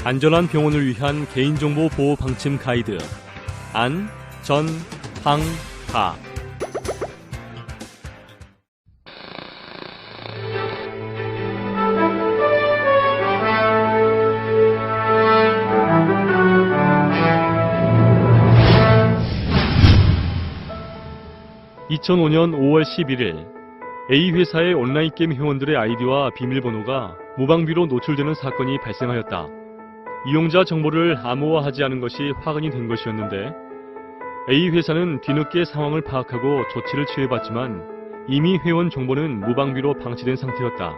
안전한 병원을 위한 개인정보 보호 방침 가이드 안, 전, 방, 가. (2005년 5월 11일) A회사의 온라인 게임 회원들의 아이디와 비밀번호가 무방비로 노출되는 사건이 발생하였다. 이용자 정보를 암호화하지 않은 것이 화근이 된 것이었는데 A회사는 뒤늦게 상황을 파악하고 조치를 취해봤지만 이미 회원 정보는 무방비로 방치된 상태였다.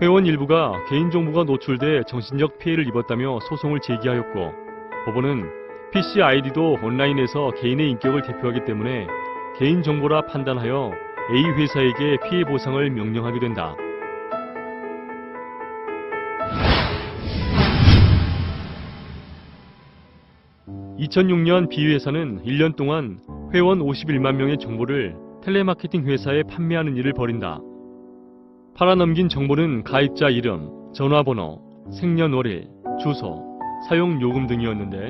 회원 일부가 개인정보가 노출돼 정신적 피해를 입었다며 소송을 제기하였고 법원은 PC 아이디도 온라인에서 개인의 인격을 대표하기 때문에 개인정보라 판단하여 A회사에게 피해 보상을 명령하게 된다. (2006년) B회사는 1년 동안 회원 51만 명의 정보를 텔레마케팅 회사에 판매하는 일을 벌인다. 팔아넘긴 정보는 가입자 이름, 전화번호, 생년월일, 주소, 사용요금 등이었는데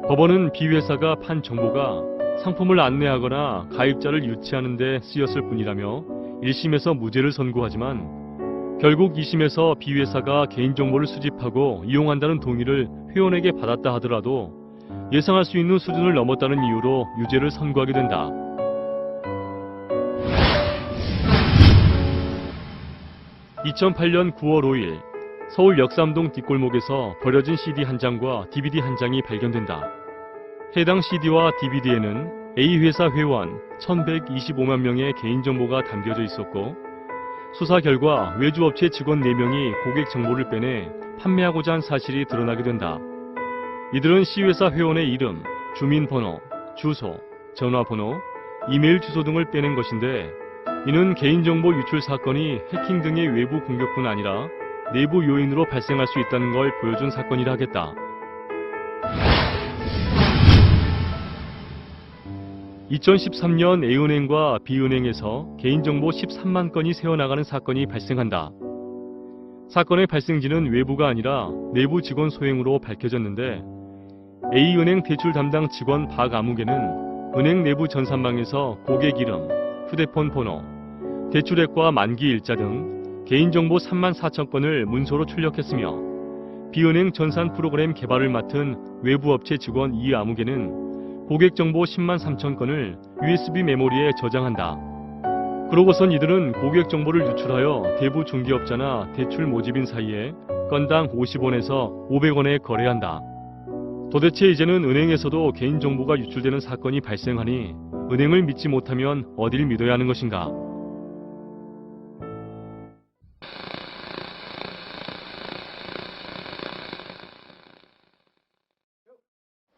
법원은 B회사가 판 정보가 상품을 안내하거나 가입자를 유치하는 데 쓰였을 뿐이라며 1심에서 무죄를 선고하지만 결국 2심에서 B회사가 개인정보를 수집하고 이용한다는 동의를 회원에게 받았다 하더라도 예상할 수 있는 수준을 넘었다는 이유로 유죄를 선고하게 된다. (2008년 9월 5일) 서울 역삼동 뒷골목에서 버려진 CD 한 장과 DVD 한 장이 발견된다. 해당 CD와 DVD에는 A회사 회원 1125만 명의 개인정보가 담겨져 있었고 수사 결과 외주업체 직원 4명이 고객 정보를 빼내 판매하고자 한 사실이 드러나게 된다. 이들은 C회사 회원의 이름, 주민번호, 주소, 전화번호, 이메일 주소 등을 빼낸 것인데 이는 개인정보 유출 사건이 해킹 등의 외부 공격뿐 아니라 내부 요인으로 발생할 수 있다는 걸 보여준 사건이라 하겠다. 2013년 A은행과 B은행에서 개인정보 13만 건이 새어나가는 사건이 발생한다. 사건의 발생지는 외부가 아니라 내부 직원 소행으로 밝혀졌는데 A은행 대출 담당 직원 박아무개는 은행 내부 전산망에서 고객 이름, 휴대폰 번호, 대출액과 만기 일자 등 개인정보 3만 4천 건을 문서로 출력했으며 B은행 전산 프로그램 개발을 맡은 외부 업체 직원 이아무개는 고객 정보 10만 3천 건을 USB 메모리에 저장한다. 그러고선 이들은 고객 정보를 유출하여 대부 중개업자나 대출 모집인 사이에 건당 50원에서 500원에 거래한다. 도대체 이제는 은행에서도 개인정보가 유출되는 사건이 발생하니 은행을 믿지 못하면 어딜 믿어야 하는 것인가?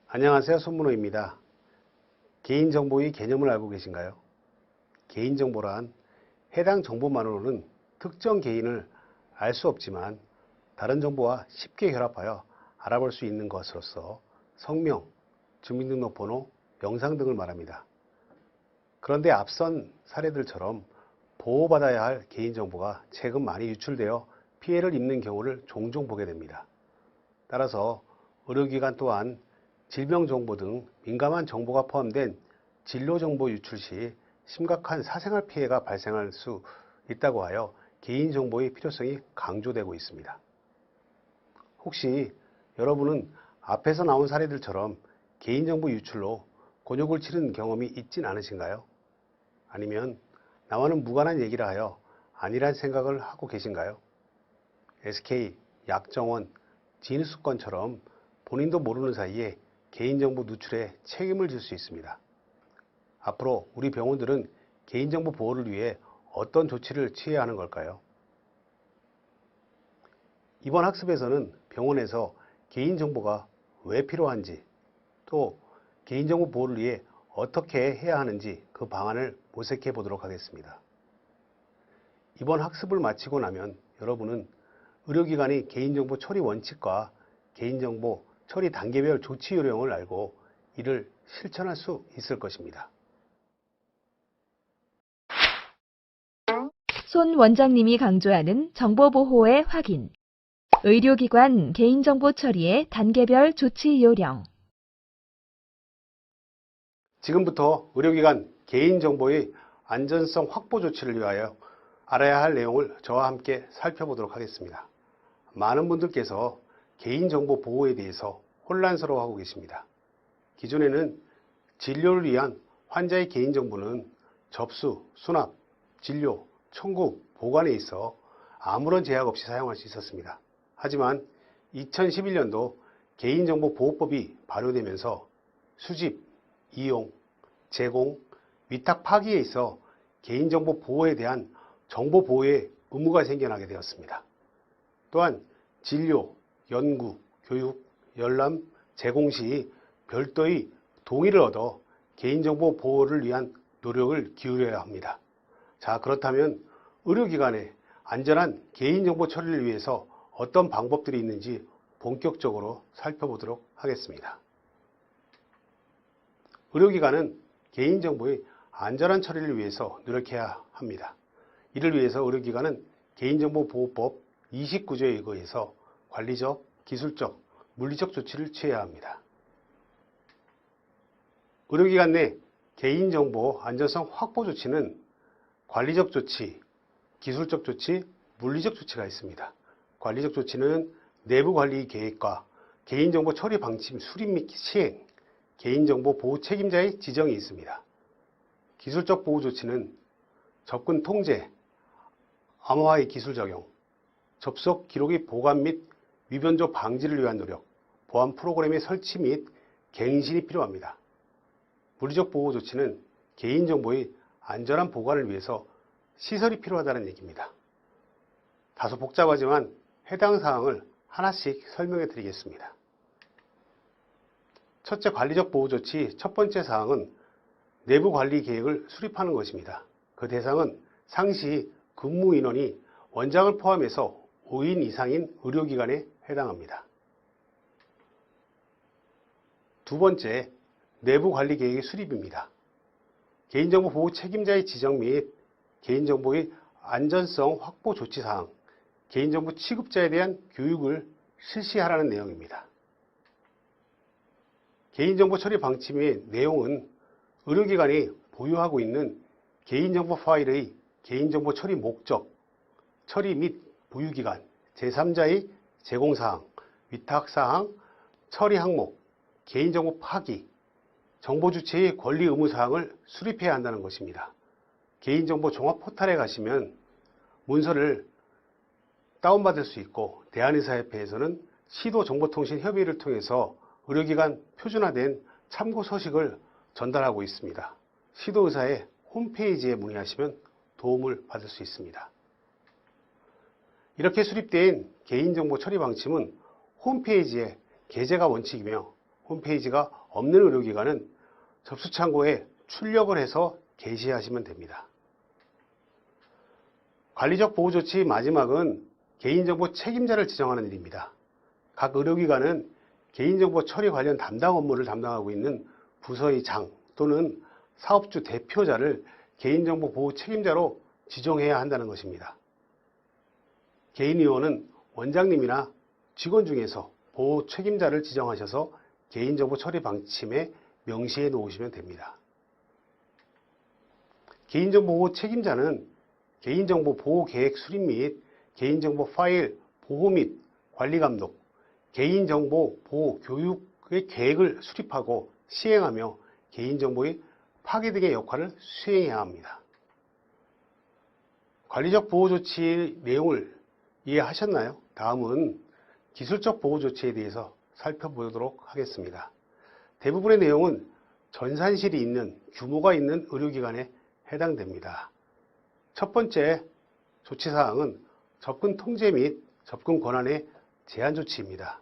안녕하세요. 손문호입니다. 개인정보의 개념을 알고 계신가요? 개인정보란 해당 정보만으로는 특정 개인을 알 수 없지만 다른 정보와 쉽게 결합하여 알아볼 수 있는 것으로서 성명, 주민등록번호, 영상 등을 말합니다. 그런데 앞선 사례들처럼 보호받아야 할 개인정보가 최근 많이 유출되어 피해를 입는 경우를 종종 보게 됩니다. 따라서 의료기관 또한 질병정보 등 민감한 정보가 포함된 진료정보 유출 시 심각한 사생활 피해가 발생할 수 있다고 하여 개인정보의 필요성이 강조되고 있습니다. 혹시 여러분은 앞에서 나온 사례들처럼 개인정보 유출로 곤욕을 치른 경험이 있진 않으신가요? 아니면 나와는 무관한 얘기라 하여 아니란 생각을 하고 계신가요? SK, 약정원, 진수건처럼 본인도 모르는 사이에 개인정보 누출에 책임을 질 수 있습니다. 앞으로 우리 병원들은 개인정보 보호를 위해 어떤 조치를 취해야 하는 걸까요? 이번 학습에서는 병원에서 개인정보가 왜 필요한지, 또 개인정보 보호를 위해 어떻게 해야 하는지 그 방안을 모색해 보도록 하겠습니다. 이번 학습을 마치고 나면 여러분은 의료기관의 개인정보 처리 원칙과 개인정보 처리 단계별 조치 요령을 알고 이를 실천할 수 있을 것입니다. 손 원장님이 강조하는 정보보호의 확인. 의료기관 개인정보 처리의 단계별 조치 요령. 지금부터 의료기관 개인정보의 안전성 확보 조치를 위하여 알아야 할 내용을 저와 함께 살펴보도록 하겠습니다. 많은 분들께서 개인정보 보호에 대해서 혼란스러워하고 계십니다. 기존에는 진료를 위한 환자의 개인정보는 접수, 수납, 진료, 청구, 보관에 있어 아무런 제약 없이 사용할 수 있었습니다. 하지만 2011년도 개인정보보호법이 발효되면서 수집, 이용, 제공, 위탁 파기에 있어 개인정보 보호에 대한 정보 보호의 의무가 생겨나게 되었습니다. 또한 진료, 연구, 교육, 열람, 제공 시 별도의 동의를 얻어 개인정보 보호를 위한 노력을 기울여야 합니다. 자, 그렇다면 의료기관의 안전한 개인정보 처리를 위해서 어떤 방법들이 있는지 본격적으로 살펴보도록 하겠습니다. 의료기관은 개인정보의 안전한 처리를 위해서 노력해야 합니다. 이를 위해서 의료기관은 개인정보보호법 29조에 의거해서 관리적, 기술적, 물리적 조치를 취해야 합니다. 의료기관 내 개인정보 안전성 확보 조치는 관리적 조치, 기술적 조치, 물리적 조치가 있습니다. 관리적 조치는 내부관리 계획과 개인정보 처리 방침 수립 및 시행, 개인정보 보호 책임자의 지정이 있습니다. 기술적 보호 조치는 접근 통제, 암호화의 기술 적용, 접속 기록의 보관 및 위변조 방지를 위한 노력, 보안 프로그램의 설치 및 갱신이 필요합니다. 물리적 보호 조치는 개인정보의 안전한 보관을 위해서 시설이 필요하다는 얘기입니다. 다소 복잡하지만 해당 사항을 하나씩 설명해 드리겠습니다. 첫째, 관리적 보호 조치 첫 번째 사항은 내부 관리 계획을 수립하는 것입니다. 그 대상은 상시 근무 인원이 원장을 포함해서 5인 이상인 의료기관에 해당합니다. 두 번째, 내부 관리 계획의 수립입니다. 개인정보 보호 책임자의 지정 및 개인정보의 안전성 확보 조치 사항, 개인정보 취급자에 대한 교육을 실시하라는 내용입니다. 개인정보 처리 방침의 내용은 의료기관이 보유하고 있는 개인정보 파일의 개인정보 처리 목적, 처리 및 보유기간, 제3자의 제공사항, 위탁사항, 처리 항목, 개인정보 파기, 정보주체의 권리 의무사항을 수립해야 한다는 것입니다. 개인정보 종합 포탈에 가시면 문서를 다운받을 수 있고 대한의사협회에서는 시도정보통신협의회를 통해서 의료기관 표준화된 참고 서식을 전달하고 있습니다. 시도의사의 홈페이지에 문의하시면 도움을 받을 수 있습니다. 이렇게 수립된 개인정보 처리 방침은 홈페이지에 게재가 원칙이며 홈페이지가 없는 의료기관은 접수창고에 출력을 해서 게시하시면 됩니다. 관리적 보호조치 마지막은 개인정보 책임자를 지정하는 일입니다. 각 의료기관은 개인정보 처리 관련 담당 업무를 담당하고 있는 부서의 장 또는 사업주 대표자를 개인정보 보호 책임자로 지정해야 한다는 것입니다. 개인의원은 원장님이나 직원 중에서 보호 책임자를 지정하셔서 개인정보 처리 방침에 명시해 놓으시면 됩니다. 개인정보 보호 책임자는 개인정보 보호 계획 수립 및 개인정보 파일 보호 및 관리 감독, 개인정보 보호 교육의 계획을 수립하고 시행하며 개인정보의 파기 등의 역할을 수행해야 합니다. 관리적 보호 조치의 내용을 이해하셨나요? 다음은 기술적 보호 조치에 대해서 살펴보도록 하겠습니다. 대부분의 내용은 전산실이 있는 규모가 있는 의료기관에 해당됩니다. 첫 번째 조치사항은 접근 통제 및 접근 권한의 제한 조치입니다.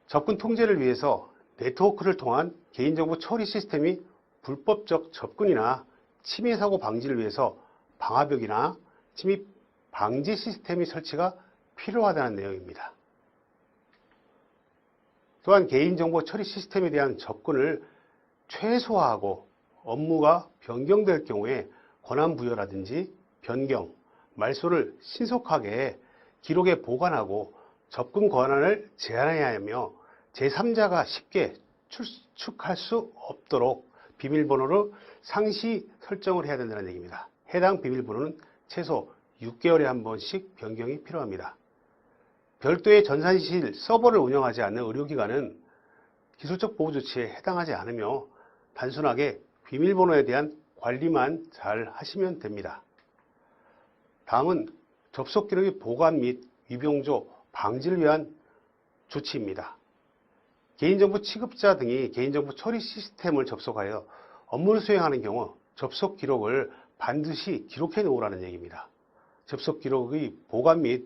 접근 통제를 위해서 네트워크를 통한 개인정보 처리 시스템이 불법적 접근이나 침해 사고 방지를 위해서 방화벽이나 침입 방지 시스템의 설치가 필요하다는 내용입니다. 또한 개인정보 처리 시스템에 대한 접근을 최소화하고 업무가 변경될 경우에 권한 부여라든지 변경, 말소를 신속하게 기록에 보관하고 접근 권한을 제한해야 하며 제3자가 쉽게 추측할 수 없도록 비밀번호를 상시 설정을 해야 된다는 얘기입니다. 해당 비밀번호는 최소 6개월에 한 번씩 변경이 필요합니다. 별도의 전산실 서버를 운영하지 않는 의료기관은 기술적 보호 조치에 해당하지 않으며 단순하게 비밀번호에 대한 관리만 잘 하시면 됩니다. 다음은 접속 기록의 보관 및 위병조 방지를 위한 조치입니다. 개인정보 취급자 등이 개인정보 처리 시스템을 접속하여 업무를 수행하는 경우 접속 기록을 반드시 기록해 놓으라는 얘기입니다. 접속 기록의 보관 및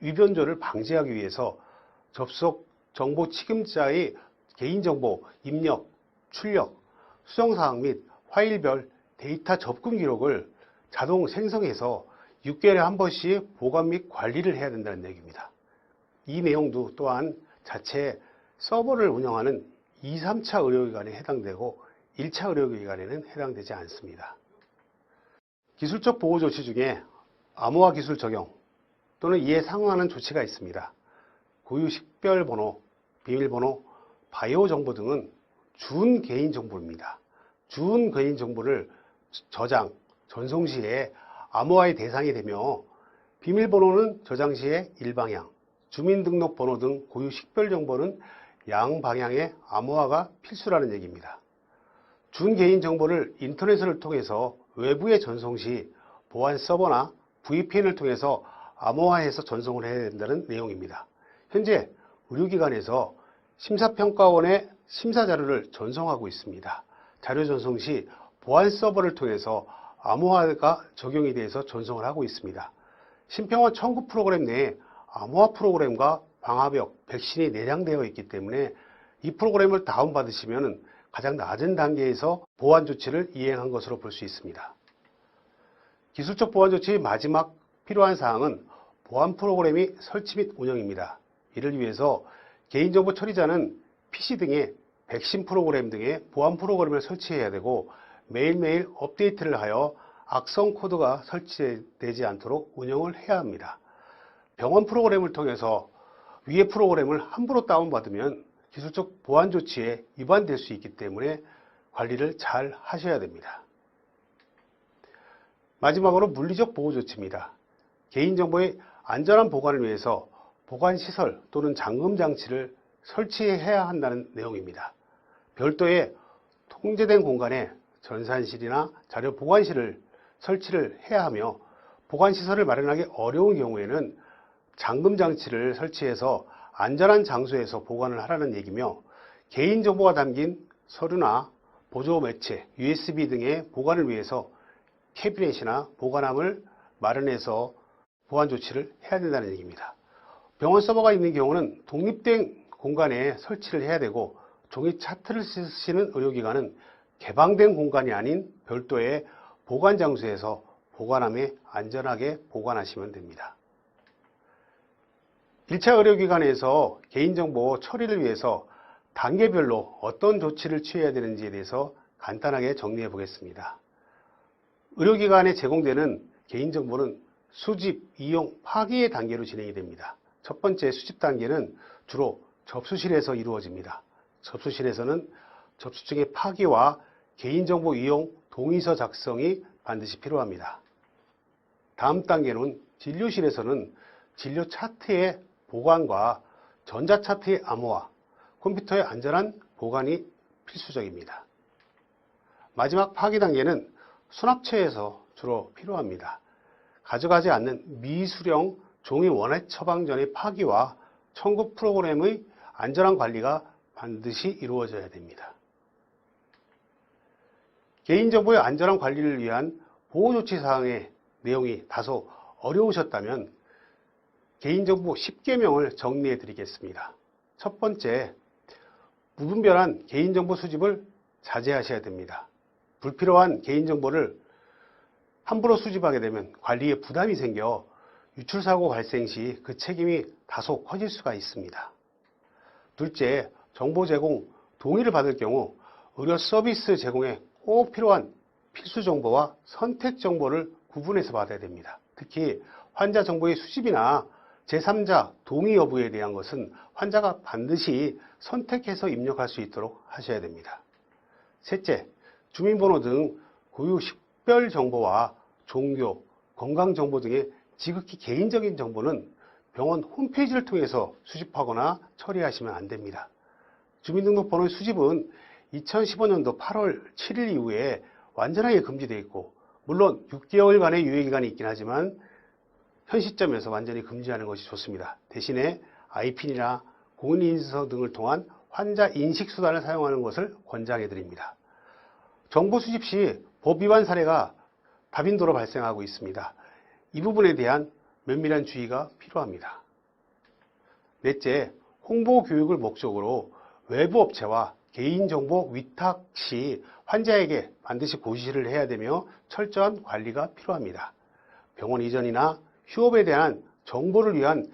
위변조를 방지하기 위해서 접속 정보 취급자의 개인정보 입력, 출력, 수정사항 및 파일별 데이터 접근 기록을 자동 생성해서 6개월에 한 번씩 보관 및 관리를 해야 된다는 얘기입니다. 이 내용도 또한 자체 서버를 운영하는 2, 3차 의료기관에 해당되고 1차 의료기관에는 해당되지 않습니다. 기술적 보호 조치 중에 암호화 기술 적용 또는 이에 상응하는 조치가 있습니다. 고유 식별번호, 비밀번호, 바이오 정보 등은 준 개인정보입니다. 준 개인정보를 저장, 전송 시에 암호화의 대상이 되며 비밀번호는 저장 시에 일방향, 주민등록번호 등 고유 식별정보는 양방향의 암호화가 필수라는 얘기입니다. 준 개인정보를 인터넷을 통해서 외부에 전송 시 보안 서버나 VPN을 통해서 암호화해서 전송을 해야 된다는 내용입니다. 현재 의료기관에서 심사평가원에 심사자료를 전송하고 있습니다. 자료 전송 시 보안 서버를 통해서 암호화가 적용이 돼서 전송을 하고 있습니다. 심평원 청구 프로그램 내에 암호화 프로그램과 방화벽, 백신이 내장되어 있기 때문에 이 프로그램을 다운받으시면 가장 낮은 단계에서 보안 조치를 이행한 것으로 볼 수 있습니다. 기술적 보안 조치의 마지막 필요한 사항은 보안 프로그램의 설치 및 운영입니다. 이를 위해서 개인정보 처리자는 PC 등의 백신 프로그램 등의 보안 프로그램을 설치해야 되고 매일매일 업데이트를 하여 악성 코드가 설치되지 않도록 운영을 해야 합니다. 병원 프로그램을 통해서 위의 프로그램을 함부로 다운받으면 기술적 보안 조치에 위반될 수 있기 때문에 관리를 잘 하셔야 됩니다. 마지막으로 물리적 보호 조치입니다. 개인정보의 안전한 보관을 위해서 보관시설 또는 잠금장치를 설치해야 한다는 내용입니다. 별도의 통제된 공간에 전산실이나 자료 보관실을 설치를 해야 하며 보관시설을 마련하기 어려운 경우에는 잠금장치를 설치해서 안전한 장소에서 보관을 하라는 얘기며 개인정보가 담긴 서류나 보조 매체, USB 등의 보관을 위해서 캐비넷이나 보관함을 마련해서 보안 조치를 해야 된다는 얘기입니다. 병원 서버가 있는 경우는 독립된 공간에 설치를 해야 되고 종이 차트를 쓰시는 의료기관은 개방된 공간이 아닌 별도의 보관 장소에서 보관함에 안전하게 보관하시면 됩니다. 1차 의료기관에서 개인정보 처리를 위해서 단계별로 어떤 조치를 취해야 되는지에 대해서 간단하게 정리해 보겠습니다. 의료기관에 제공되는 개인정보는 수집, 이용, 파기의 단계로 진행이 됩니다. 첫 번째 수집 단계는 주로 접수실에서 이루어집니다. 접수실에서는 접수증의 파기와 개인정보 이용 동의서 작성이 반드시 필요합니다. 다음 단계는 진료실에서는 진료 차트의 보관과 전자차트의 암호화, 컴퓨터의 안전한 보관이 필수적입니다. 마지막 파기 단계는 수납처에서 주로 필요합니다. 가져가지 않는 미수령 종이 원액 처방 전의 파기와 청구 프로그램의 안전한 관리가 반드시 이루어져야 됩니다. 개인정보의 안전한 관리를 위한 보호조치 사항의 내용이 다소 어려우셨다면 개인정보 10계명을 정리해 드리겠습니다. 첫 번째, 무분별한 개인정보 수집을 자제하셔야 됩니다. 불필요한 개인정보를 함부로 수집하게 되면 관리에 부담이 생겨 유출사고 발생 시 그 책임이 다소 커질 수가 있습니다. 둘째, 정보 제공 동의를 받을 경우 의료 서비스 제공에 꼭 필요한 필수 정보와 선택 정보를 구분해서 받아야 됩니다. 특히 환자 정보의 수집이나 제3자 동의 여부에 대한 것은 환자가 반드시 선택해서 입력할 수 있도록 하셔야 됩니다. 셋째, 주민번호 등 고유 식별 정보와 종교, 건강정보 등의 지극히 개인적인 정보는 병원 홈페이지를 통해서 수집하거나 처리하시면 안 됩니다. 주민등록번호의 수집은 2015년도 8월 7일 이후에 완전하게 금지되어 있고, 물론 6개월간의 유예기간이 있긴 하지만 현 시점에서 완전히 금지하는 것이 좋습니다. 대신에 아이핀이나 공인인증서 등을 통한 환자 인식수단을 사용하는 것을 권장해 드립니다. 정보 수집 시 법 위반 사례가 다빈도로 발생하고 있습니다. 이 부분에 대한 면밀한 주의가 필요합니다. 넷째, 홍보 교육을 목적으로 외부 업체와 개인정보 위탁 시 환자에게 반드시 고지를 해야 되며 철저한 관리가 필요합니다. 병원 이전이나 휴업에 대한 정보를 위한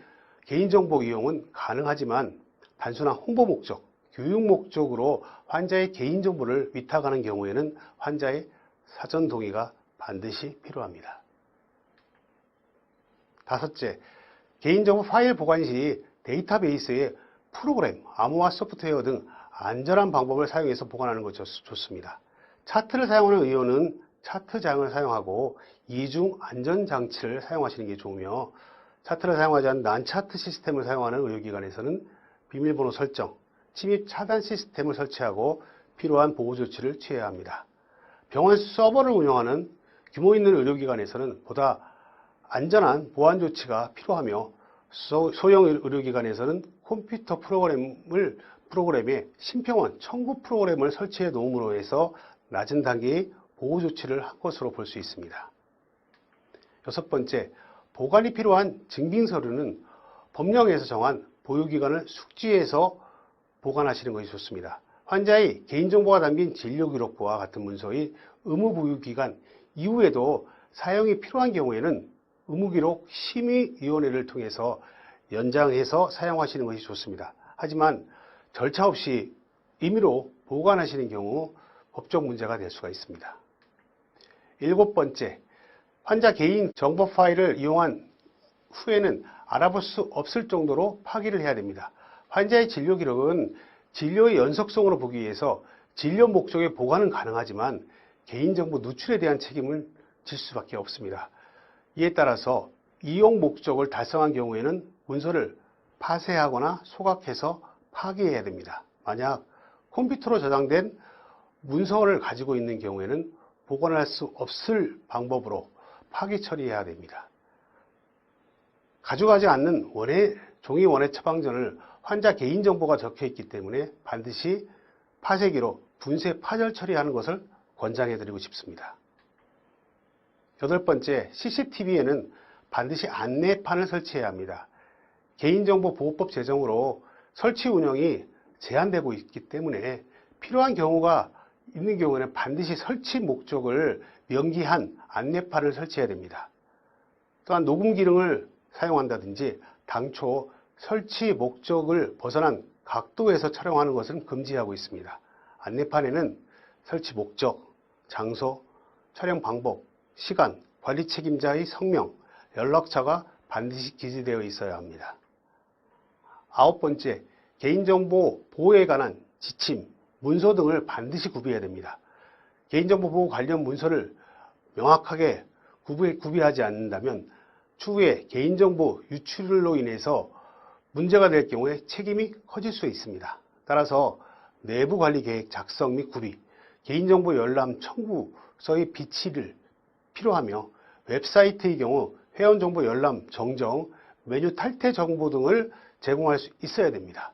개인정보 이용은 가능하지만 단순한 홍보 목적, 교육 목적으로 환자의 개인정보를 위탁하는 경우에는 환자의 사전 동의가 반드시 필요합니다. 다섯째, 개인정보 파일 보관 시 데이터베이스에 프로그램, 암호화 소프트웨어 등 안전한 방법을 사용해서 보관하는 것이 좋습니다. 차트를 사용하는 의원은 차트장을 사용하고 이중 안전장치를 사용하시는 게 좋으며, 차트를 사용하지 않는 난차트 시스템을 사용하는 의료기관에서는 비밀번호 설정, 침입 차단 시스템을 설치하고 필요한 보호 조치를 취해야 합니다. 병원 서버를 운영하는 규모 있는 의료기관에서는 보다 안전한 보안 조치가 필요하며, 소형 의료기관에서는 컴퓨터 프로그램에 심평원 청구 프로그램을 설치해 놓음으로 해서 낮은 단계의 보호 조치를 한 것으로 볼 수 있습니다. 여섯 번째, 보관이 필요한 증빙 서류는 법령에서 정한 보유기간을 숙지해서 보관하시는 것이 좋습니다. 환자의 개인정보가 담긴 진료기록부와 같은 문서의 의무보유기간 이후에도 사용이 필요한 경우에는 의무기록 심의위원회를 통해서 연장해서 사용하시는 것이 좋습니다. 하지만 절차 없이 임의로 보관하시는 경우 법적 문제가 될 수가 있습니다. 일곱 번째, 환자 개인 정보 파일을 이용한 후에는 알아볼 수 없을 정도로 파기를 해야 됩니다. 환자의 진료 기록은 진료의 연속성으로 보기 위해서 진료 목적의 보관은 가능하지만 개인정보 누출에 대한 책임을 질 수밖에 없습니다. 이에 따라서 이용 목적을 달성한 경우에는 문서를 파쇄하거나 소각해서 파기해야 됩니다. 만약 컴퓨터로 저장된 문서를 가지고 있는 경우에는 보관할 수 없을 방법으로 파기 처리해야 됩니다. 가져가지 않는 종이 원해 처방전을 환자 개인정보가 적혀 있기 때문에 반드시 파쇄기로 분쇄 파절 처리하는 것을 권장해 드리고 싶습니다. 여덟 번째, CCTV에는 반드시 안내판을 설치해야 합니다. 개인정보보호법 제정으로 설치 운영이 제한되고 있기 때문에 필요한 경우가 있는 경우에는 반드시 설치 목적을 명기한 안내판을 설치해야 됩니다. 또한 녹음 기능을 사용한다든지 당초 설치 목적을 벗어난 각도에서 촬영하는 것은 금지하고 있습니다. 안내판에는 설치 목적, 장소, 촬영 방법, 시간, 관리 책임자의 성명, 연락처가 반드시 기재되어 있어야 합니다. 아홉 번째, 개인정보 보호에 관한 지침, 문서 등을 반드시 구비해야 됩니다. 개인정보 보호 관련 문서를 명확하게 구비하지 않는다면 추후에 개인정보 유출로 인해서 문제가 될 경우에 책임이 커질 수 있습니다. 따라서 내부관리계획 작성 및 구비, 개인정보 열람 청구서의 비치를 필요하며 웹사이트의 경우 회원정보 열람 정정, 메뉴 탈퇴 정보 등을 제공할 수 있어야 됩니다.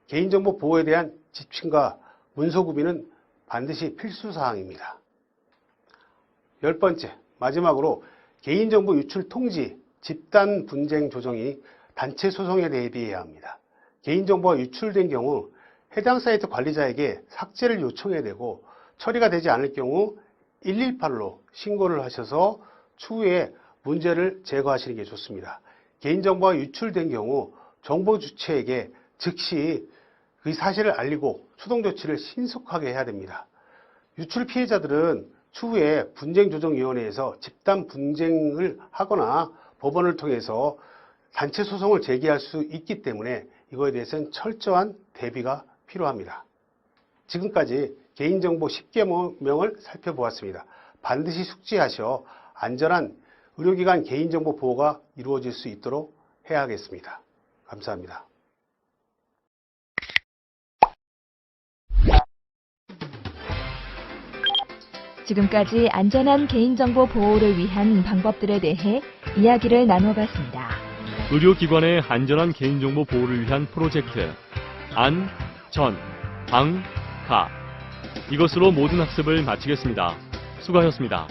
개인정보 보호에 대한 지침과 문서 구비는 반드시 필수사항입니다. 열 번째, 마지막으로 개인정보 유출 통지, 집단 분쟁 조정이 단체 소송에 대비해야 합니다. 개인정보가 유출된 경우 해당 사이트 관리자에게 삭제를 요청해야 되고, 처리가 되지 않을 경우 118로 신고를 하셔서 추후에 문제를 제거하시는 게 좋습니다. 개인정보가 유출된 경우 정보 주체에게 즉시 그 사실을 알리고 추동 조치를 신속하게 해야 됩니다. 유출 피해자들은 추후에 분쟁조정위원회에서 집단 분쟁을 하거나 법원을 통해서 단체 소송을 제기할 수 있기 때문에 이거에 대해서는 철저한 대비가 필요합니다. 지금까지 개인정보 10개명을 살펴보았습니다. 반드시 숙지하셔 안전한 의료기관 개인정보 보호가 이루어질 수 있도록 해야겠습니다. 감사합니다. 지금까지 안전한 개인정보 보호를 위한 방법들에 대해 이야기를 나눠봤습니다. 의료기관의 안전한 개인정보 보호를 위한 프로젝트 안, 전, 방, 가 이것으로 모든 학습을 마치겠습니다. 수고하셨습니다.